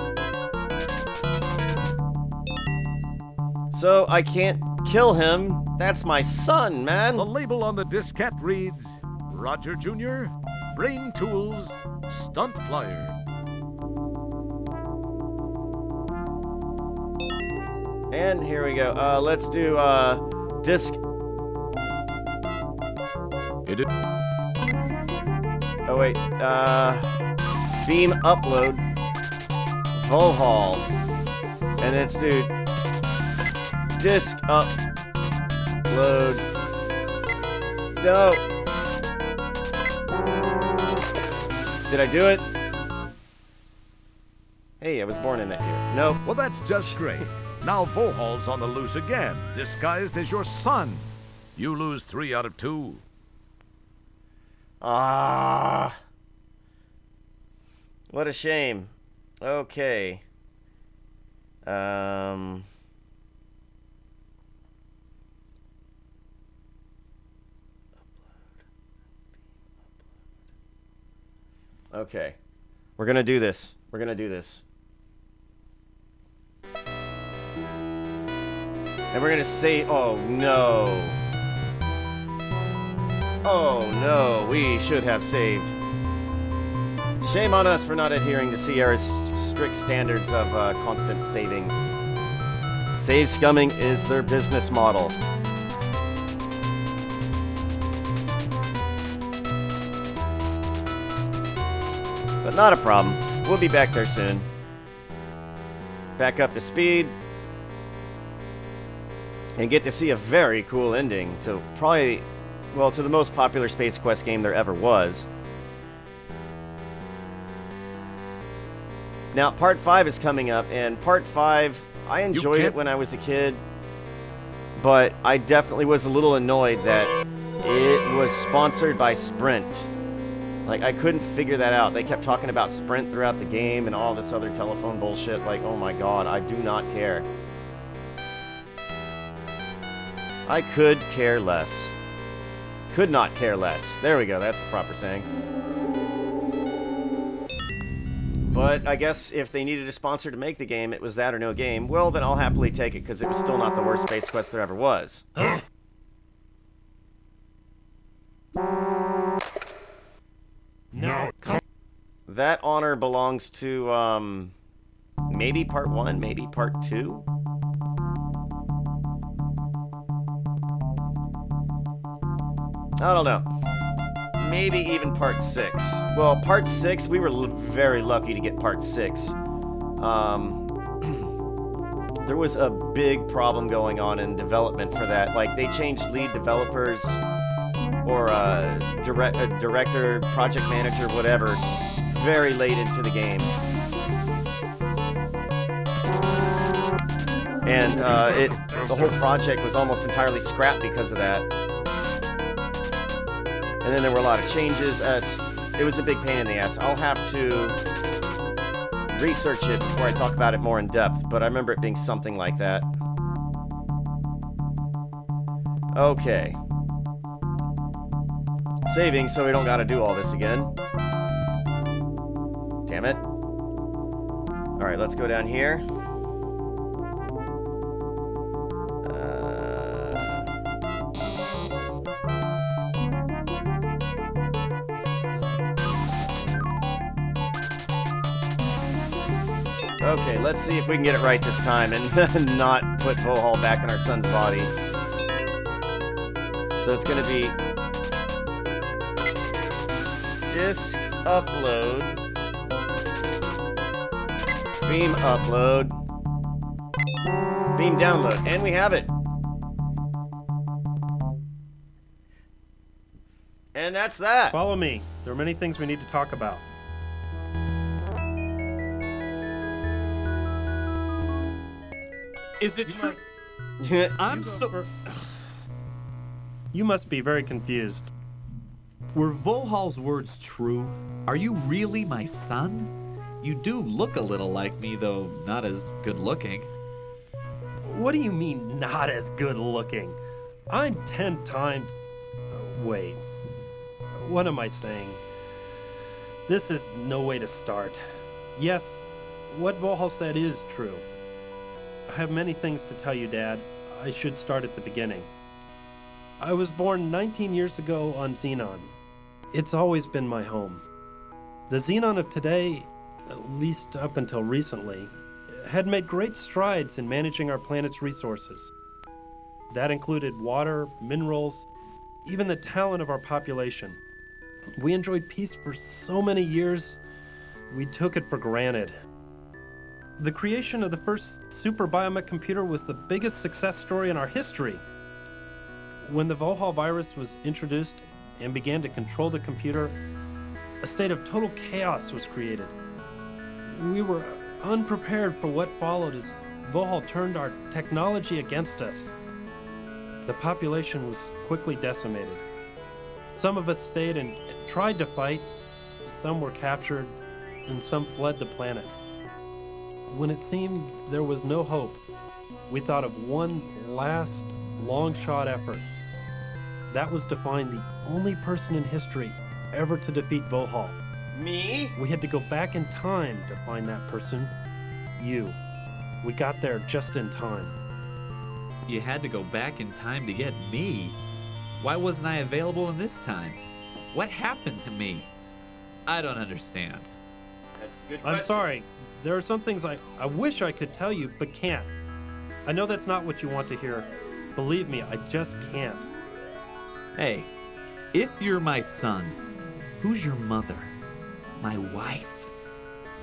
So, I can't kill him. That's my son, man. The label on the diskette reads, Roger Jr., Brain Tools, Stunt Flyer. And here we go. Let's do, disc. It is. Oh, wait. Beam upload. Volhall. And let's do disc upload. No. Did I do it? Hey, I was born in that year. Nope. Well, that's just great. Now Vohal's on the loose again, disguised as your son. You lose 3 out of 2. Ah. What a shame. Okay. Okay. We're gonna do this. We're gonna do this. And we're gonna say, oh no. Oh no, we should have saved. Shame on us for not adhering to Sierra's strict standards of constant saving. Save scumming is their business model. But not a problem. We'll be back there soon. Back up to speed. And get to see a very cool ending to probably, well, to the most popular Space Quest game there ever was. Now, Part 5 is coming up, and Part 5, I enjoyed it when I was a kid, but I definitely was a little annoyed that it was sponsored by Sprint. Like, I couldn't figure that out. They kept talking about Sprint throughout the game and all this other telephone bullshit. Like, oh my god, I do not care. I could care less. Could not care less. There we go, that's the proper saying. But I guess if they needed a sponsor to make the game, it was that or no game. Well, then I'll happily take it, because it was still not the worst Space Quest there ever was. Now, come. That honor belongs to, maybe Part 1, maybe Part 2? I don't know. Maybe even Part 6. Well, Part 6, we were very lucky to get Part 6. There was a big problem going on in development for that. Like, they changed lead developers, or director, project manager, whatever, very late into the game. And the whole project was almost entirely scrapped because of that. And then there were a lot of changes. It was a big pain in the ass. I'll have to research it before I talk about it more in depth, but I remember it being something like that. Okay. Saving so we don't gotta do all this again. Damn it. Alright, let's go down here. Okay, let's see if we can get it right this time and not put Vohal back in our son's body. So it's gonna be disk upload, beam upload, beam download, and we have it. And that's that. Follow me. There are many things we need to talk about. Is it true? I'm so. You must be very confused. Were Vohal's words true? Are you really my son? You do look a little like me, though not as good looking. What do you mean, not as good looking? I'm 10 times. Wait. What am I saying? This is no way to start. Yes, what Vohal said is true. I have many things to tell you, Dad. I should start at the beginning. I was born 19 years ago on Xenon. It's always been my home. The Xenon of today, at least up until recently, had made great strides in managing our planet's resources. That included water, minerals, even the talent of our population. We enjoyed peace for so many years, we took it for granted. The creation of the first super biomech computer was the biggest success story in our history. When the Vohal virus was introduced and began to control the computer, a state of total chaos was created. We were unprepared for what followed as Vohal turned our technology against us. The population was quickly decimated. Some of us stayed and tried to fight, some were captured, and some fled the planet. When it seemed there was no hope, we thought of one last, long-shot effort. That was to find the only person in history ever to defeat Vohal. Me? We had to go back in time to find that person. You. We got there just in time. You had to go back in time to get me? Why wasn't I available in this time? What happened to me? I don't understand. That's a good question. I'm sorry. There are some things I wish I could tell you, but can't. I know that's not what you want to hear. Believe me, I just can't. Hey, if you're my son, who's your mother? My wife?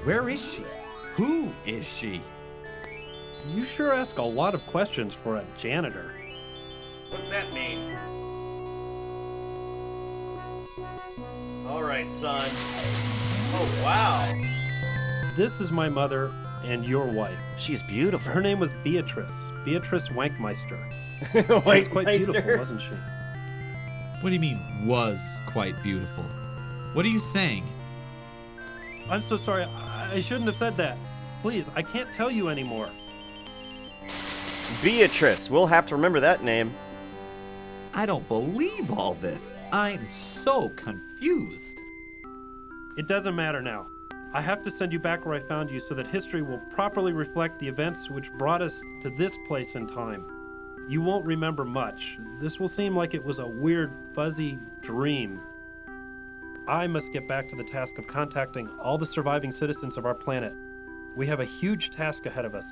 Where is she? Who is she? You sure ask a lot of questions for a janitor. What's that mean? Alright, son. Oh, wow. This is my mother and your wife. She's beautiful. Her name was Beatrice. Beatrice Wankmeister. She was quite beautiful, wasn't she? What do you mean, was quite beautiful? What are you saying? I'm so sorry. I shouldn't have said that. Please, I can't tell you anymore. Beatrice. We'll have to remember that name. I don't believe all this. I'm so confused. It doesn't matter now. I have to send you back where I found you so that history will properly reflect the events which brought us to this place in time. You won't remember much. This will seem like it was a weird, fuzzy dream. I must get back to the task of contacting all the surviving citizens of our planet. We have a huge task ahead of us.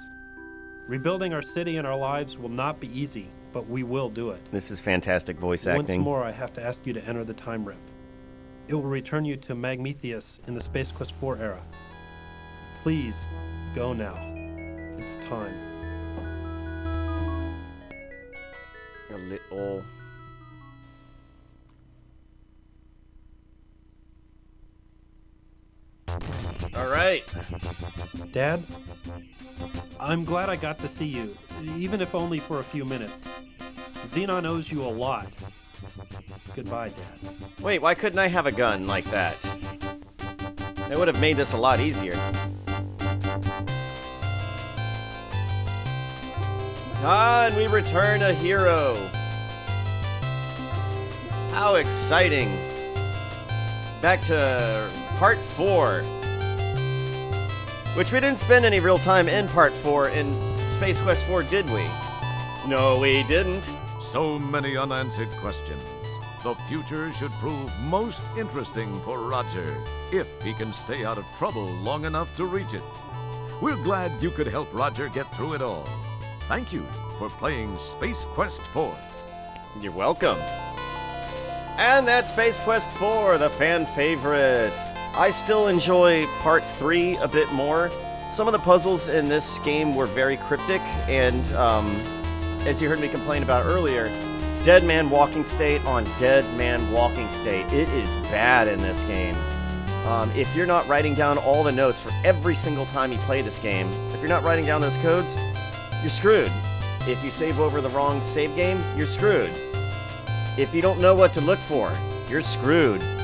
Rebuilding our city and our lives will not be easy, but we will do it. This is fantastic voice acting. Once more, I have to ask you to enter the time rip. It will return you to Magmetheus in the Space Quest 4 era. Please, go now. It's time. A little... Alright. Dad, I'm glad I got to see you, even if only for a few minutes. Xenon owes you a lot. Goodbye, Dad. Wait, why couldn't I have a gun like that? That would have made this a lot easier. Ah, and we return a hero. How exciting. Back to part 4. Which we didn't spend any real time in part 4 in Space Quest 4, did we? No, we didn't. So many unanswered questions. The future should prove most interesting for Roger, if he can stay out of trouble long enough to reach it. We're glad you could help Roger get through it all. Thank you for playing Space Quest 4. You're welcome. And that's Space Quest 4, the fan favorite. I still enjoy Part 3 a bit more. Some of the puzzles in this game were very cryptic, and as you heard me complain about earlier, Dead Man Walking State on Dead Man Walking State. It is bad in this game. If you're not writing down all the notes for every single time you play this game, if you're not writing down those codes, you're screwed. If you save over the wrong save game, you're screwed. If you don't know what to look for, you're screwed. There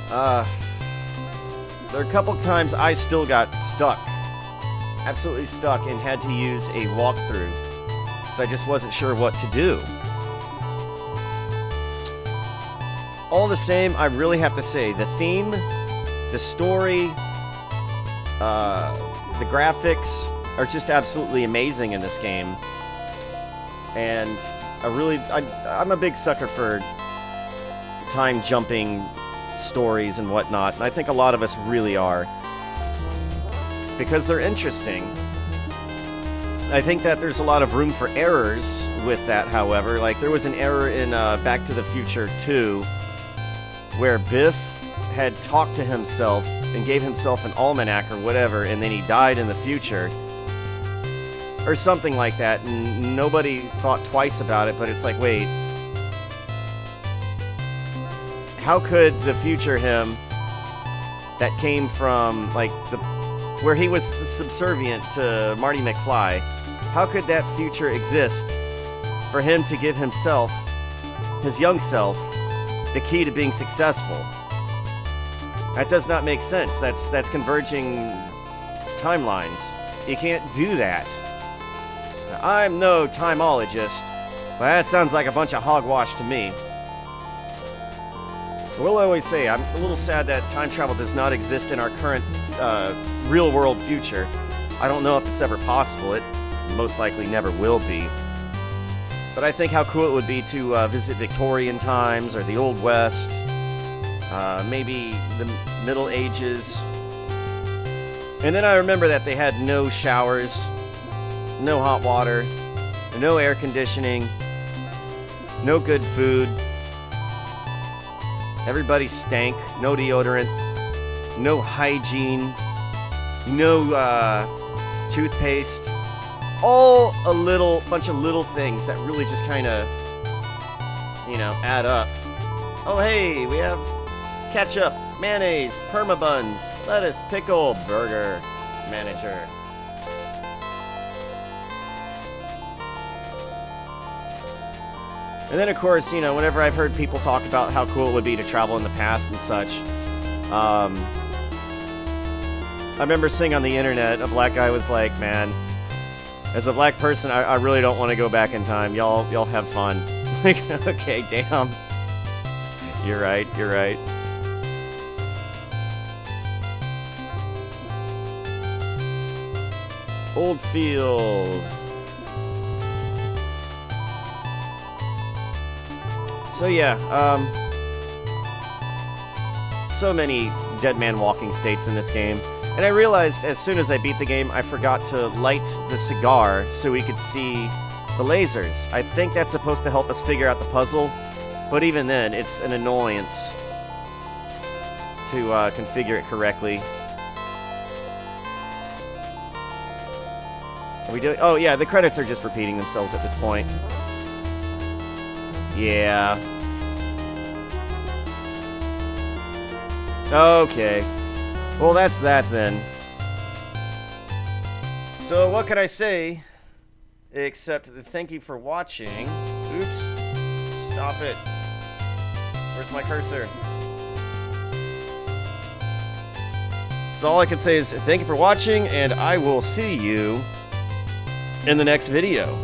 are a couple times I still got stuck. Absolutely stuck, and had to use a walkthrough. Because I just wasn't sure what to do. All the same, I really have to say, the theme, the story, the graphics are just absolutely amazing in this game. And I'm a big sucker for time jumping stories and whatnot, and I think a lot of us really are. Because they're interesting. I think that there's a lot of room for errors with that, however. Like, there was an error in Back to the Future 2, where Biff had talked to himself and gave himself an almanac or whatever, and then he died in the future. Or something like that, and nobody thought twice about it, but it's like, wait. How could the future him that came from, like, where he was subservient to Marty McFly, how could that future exist for him to give himself, his young self, the key to being successful? That does not make sense. That's converging timelines. You can't do that. Now, I'm no timeologist, but that sounds like a bunch of hogwash to me. We'll always say, I'm a little sad that time travel does not exist in our current real-world future. I don't know if it's ever possible. It most likely never will be. But I think how cool it would be to visit Victorian times or the Old West, maybe the Middle Ages. And then I remember that they had no showers, no hot water, no air conditioning, no good food. Everybody stank, no deodorant, no hygiene, no toothpaste. All a bunch of little things that really just kind of, add up. Oh, hey, we have ketchup, mayonnaise, perma buns, lettuce, pickle, burger, manager. And then, of course, whenever I've heard people talk about how cool it would be to travel in the past and such, I remember seeing on the internet, a black guy was like, man, as a black person, I really don't want to go back in time. Y'all have fun. Like, okay, damn. You're right. Oldfield. So yeah, so many Dead Man Walking States in this game. And I realized as soon as I beat the game, I forgot to light the cigar so we could see the lasers. I think that's supposed to help us figure out the puzzle, but even then, it's an annoyance to configure it correctly. Are we doing? Oh yeah, the credits are just repeating themselves at this point. Yeah. Okay. Well, that's that then. So what can I say except thank you for watching. Oops. Stop it. Where's my cursor? So all I can say is thank you for watching, and I will see you in the next video.